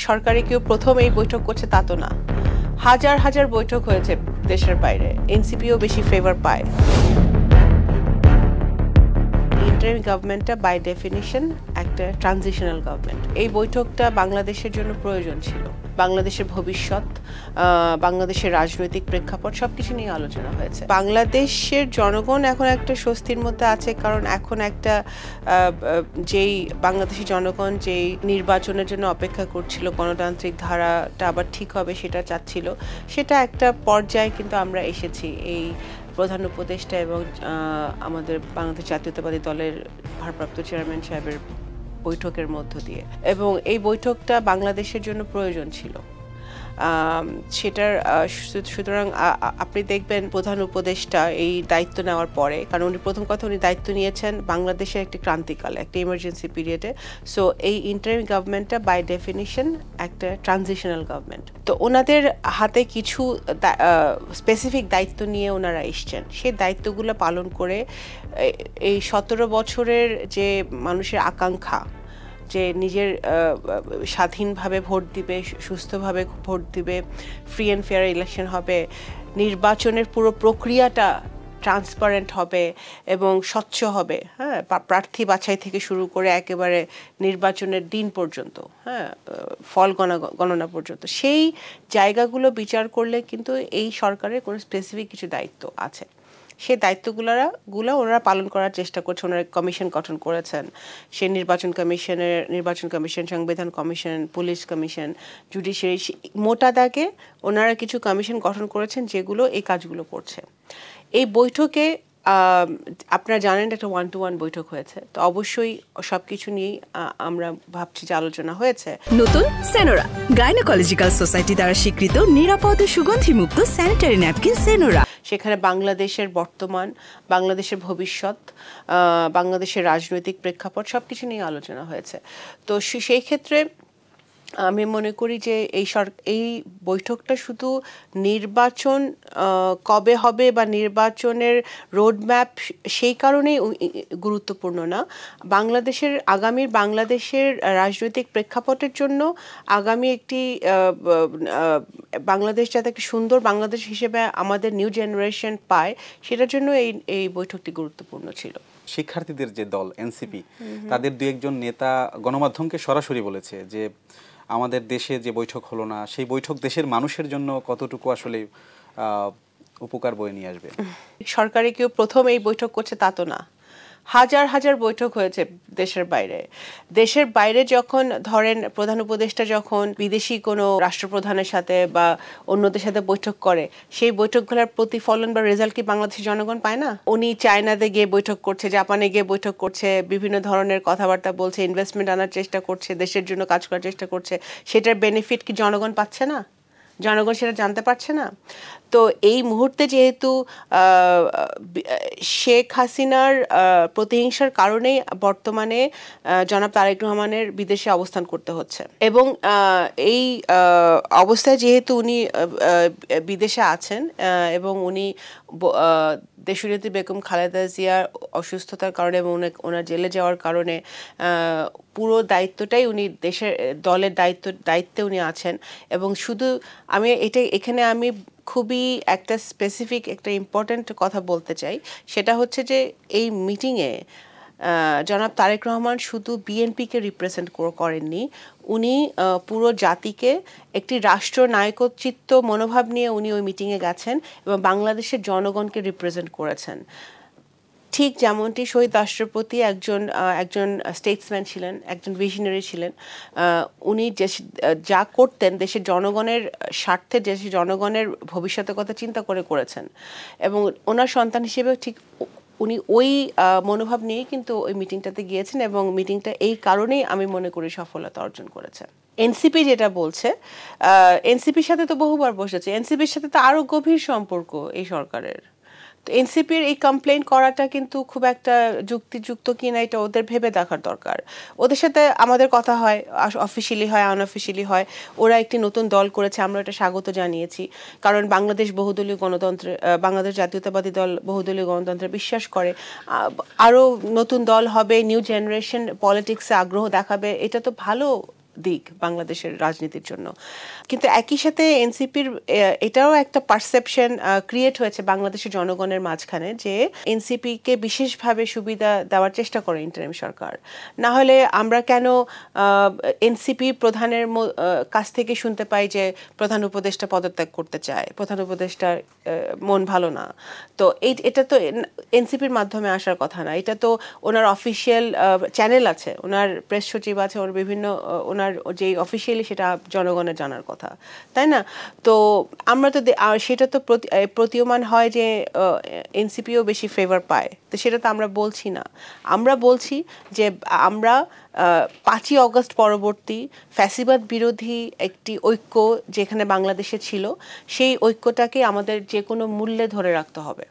সরকারি কেউ প্রথম এই বৈঠক করছে তা তো না। হাজার হাজার বৈঠক হয়েছে দেশের বাইরে, এনসিপিও বেশি ফেভার পায়। ইন্টারিম গভর্নমেন্টটা বাই ডেফিনিশন একটা ট্রানজিশনাল গভর্নমেন্ট। এই বৈঠকটা বাংলাদেশের জন্য প্রয়োজন ছিল। বাংলাদেশের ভবিষ্যৎ, বাংলাদেশের রাজনৈতিক প্রেক্ষাপট সবকিছু নিয়ে আলোচনা হয়েছে। বাংলাদেশের জনগণ এখন একটা স্বস্তির মধ্যে আছে, কারণ এখন একটা যেই বাংলাদেশের জনগণ যেই নির্বাচনের জন্য অপেক্ষা করছিল, গণতান্ত্রিক ধারাটা আবার ঠিক হবে সেটা চাচ্ছিল, সেটা একটা পর্যায়ে কিন্তু আমরা এসেছি এই প্রধান উপদেষ্টা এবং আমাদের বাংলাদেশ জাতীয়তাবাদী দলের ভারপ্রাপ্ত চেয়ারম্যান সাহেবের বৈঠকের মধ্য দিয়ে। এবং এই বৈঠকটা বাংলাদেশের জন্য প্রয়োজন ছিল। সেটার সুতরাং আপনি দেখবেন প্রধান উপদেষ্টা এই দায়িত্ব নেওয়ার পরে, কারণ উনি প্রথম কথা উনি দায়িত্ব নিয়েছেন বাংলাদেশের একটি ক্রান্তিকালে, একটা ইমার্জেন্সি পিরিয়ডে। সো এই ইন্টারিম গভর্নমেন্টটা বাই ডেফিনিশন একটা ট্রানজিশনাল গভর্নমেন্ট। তো ওনাদের হাতে কিছু স্পেসিফিক দায়িত্ব নিয়ে ওনারা এসছেন। সেই দায়িত্বগুলো পালন করে এই 17 বছরের যে মানুষের আকাঙ্ক্ষা যে নিজের স্বাধীনভাবে ভোট দিবে, সুস্থভাবে ভোট দিবে, ফ্রি অ্যান্ড ফেয়ার ইলেকশন হবে, নির্বাচনের পুরো প্রক্রিয়াটা ট্রান্সপারেন্ট হবে এবং স্বচ্ছ হবে, হ্যাঁ, প্রার্থী বাছাই থেকে শুরু করে একেবারে নির্বাচনের দিন পর্যন্ত, হ্যাঁ, ফল গণনা পর্যন্ত, সেই জায়গাগুলো বিচার করলে কিন্তু এই সরকারের কোনো স্পেসিফিক কিছু দায়িত্ব আছে। সেই দায়িত্বগুলো ওনারা পালন করার চেষ্টা করছে। ওনারা কমিশন গঠন করেছেন, সে নির্বাচন কমিশন, সংবিধান কমিশন, পুলিশ কমিশন, জুডিশিয়ারি, মোটা দাগে ওনারা কিছু কমিশন গঠন করেছেন যেগুলো এই কাজগুলো করছে। এই বৈঠকে আপনারা জানেন একটা 1-to-1 বৈঠক হয়েছে, তো অবশ্যই সবকিছু নিয়েই আমরা ভাবছি যে আলোচনা হয়েছে। নতুন সেনোরা, গাইনোকোলজিক্যাল সোসাইটি দ্বারা স্বীকৃত নিরাপদ সুগন্ধিমুক্ত স্যানিটারি ন্যাপকিন সেনোরা। সেখানে বাংলাদেশের বর্তমান, বাংলাদেশের ভবিষ্যৎ, বাংলাদেশের রাজনৈতিক প্রেক্ষাপট সবকিছু নিয়ে আলোচনা হয়েছে। তো সেই ক্ষেত্রে আমি মনে করি যে এই বৈঠকটা শুধু নির্বাচন কবে হবে বা নির্বাচনের রোডম্যাপ সেই কারণেই গুরুত্বপূর্ণ না, বাংলাদেশের রাজনৈতিক প্রেক্ষাপটের জন্য আগামী একটি বাংলাদেশ যাতে একটি সুন্দর বাংলাদেশ হিসেবে আমাদের নিউ জেনারেশন পায়, সেটার জন্য এই বৈঠকটি গুরুত্বপূর্ণ ছিল। শিক্ষার্থীদের যে দল এনসিপি, তাদের দু একজন নেতা গণমাধ্যমকে সরাসরি বলেছে যে আমাদের দেশে যে বৈঠক হলো না, সেই বৈঠক দেশের মানুষের জন্য কতটুকু আসলে উপকার বয়ে নিয়ে আসবে। সরকারি কেউ প্রথম এই বৈঠক করছে তা তো না। হাজার হাজার বৈঠক হয়েছে দেশের বাইরে যখন ধরেন প্রধান উপদেষ্টা যখন বিদেশি কোনো রাষ্ট্রপ্রধানের সাথে বা অন্যদের সাথে বৈঠক করে, সেই বৈঠকগুলোর প্রতিফলন বা রেজাল্ট কি বাংলাদেশের জনগণ পায় না? উনি চায়নাতে গিয়ে বৈঠক করছে, জাপানে গিয়ে বৈঠক করছে, বিভিন্ন ধরনের কথাবার্তা বলছে, ইনভেস্টমেন্ট আনার চেষ্টা করছে, দেশের জন্য কাজ করার চেষ্টা করছে, সেটার বেনিফিট কি জনগণ পাচ্ছে না? জনগণ সেটা জানতে পারছে না। তো এই মুহূর্তে যেহেতু শেখ হাসিনার প্রতিহিংসার কারণেই বর্তমানে জনাব তারেক রহমানের বিদেশে অবস্থান করতে হচ্ছে, এবং এই অবস্থায় যেহেতু উনি বিদেশে আছেন এবং উনি দেশনেত্রী বেগম খালেদা জিয়ার অসুস্থতার কারণে এবং ওনার জেলে যাওয়ার কারণে পুরো দায়িত্বটাই উনি দলের দায়িত্বে উনি আছেন। এবং শুধু এখানে আমি খুবই একটা স্পেসিফিক একটা ইম্পর্ট্যান্ট কথা বলতে চাই, সেটা হচ্ছে যে এই মিটিংয়ে জনাব তারেক রহমান শুধু বিএনপিকে রিপ্রেজেন্ট করেননি, উনি পুরো জাতিকে একটি রাষ্ট্র নায়কোচিত্ত মনোভাব নিয়ে উনি ওই মিটিংয়ে গেছেন এবং বাংলাদেশের জনগণকে রিপ্রেজেন্ট করেছেন। ঠিক যেমনটি শহীদ রাষ্ট্রপতি একজন স্টেটসম্যান ছিলেন, একজন ভিশনারি ছিলেন, উনি যা করতেন দেশের জনগণের স্বার্থে, দেশের জনগণের ভবিষ্যতের কথা চিন্তা করেছেন, এবং ওনার সন্তান হিসেবে ঠিক উনি ওই মনোভাব নিয়েই কিন্তু ওই মিটিংটাতে গিয়েছেন, এবং মিটিংটা এই কারণেই আমি মনে করি সফলতা অর্জন করেছে। এনসিপি যেটা বলছে, এনসিপির সাথে তো বহুবার বসেছে, এনসিপির সাথে তো আরও গভীর সম্পর্ক এই সরকারের। তো এনসিপির এই কমপ্লেন করাটা কিন্তু খুব একটা যুক্তিযুক্ত কিনা এটা ওদের ভেবে দেখার দরকার। ওদের সাথে আমাদের কথা হয়, অফিসিয়ালি হয়, আনঅফিসিয়ালি হয়। ওরা একটি নতুন দল করেছে, আমরা এটা স্বাগত জানিয়েছি, কারণ বাংলাদেশ জাতীয়তাবাদী দল বহুদলীয় গণতন্ত্রে বিশ্বাস করে। আরও নতুন দল হবে, নিউ জেনারেশন পলিটিক্সে আগ্রহ দেখাবে, এটা তো ভালো দিক বাংলাদেশের রাজনীতির জন্য। কিন্তু একই সাথে এনসিপির এটাও একটা পারসেপশন ক্রিয়েট হয়েছে বাংলাদেশের জনগণের মাঝখানে যে এনসিপিকে বিশেষভাবে সুবিধা দেওয়ার চেষ্টা করে ইন্টারিম সরকার। না হলে আমরা কেন এনসিপি প্রধানের কাছ থেকে শুনতে পাই যে প্রধান উপদেষ্টা পদত্যাগ করতে চায়, প্রধান উপদেষ্টার মন ভালো না। তো এটা তো এনসিপির মাধ্যমে আসার কথা না, এটা তো ওনার অফিসিয়াল চ্যানেল আছে, ওনার প্রেস সচিব আছে, ওর বিভিন্ন ওনার যে অফিসিয়ালি সেটা জনগণের জানার কথা, তাই না? তো আমরা তো সেটা তো প্রতীয়মান হয় যে এনসিপিও বেশি ফেভার পায়, তো সেটা তো আমরা বলছি না। আমরা বলছি যে আমরা 5ই অগস্ট পরবর্তী ফ্যাসিবাদ বিরোধী একটি ঐক্য যেখানে বাংলাদেশে ছিল, সেই ঐক্যটাকে আমাদের যে কোনো মূল্যে ধরে রাখতে হবে।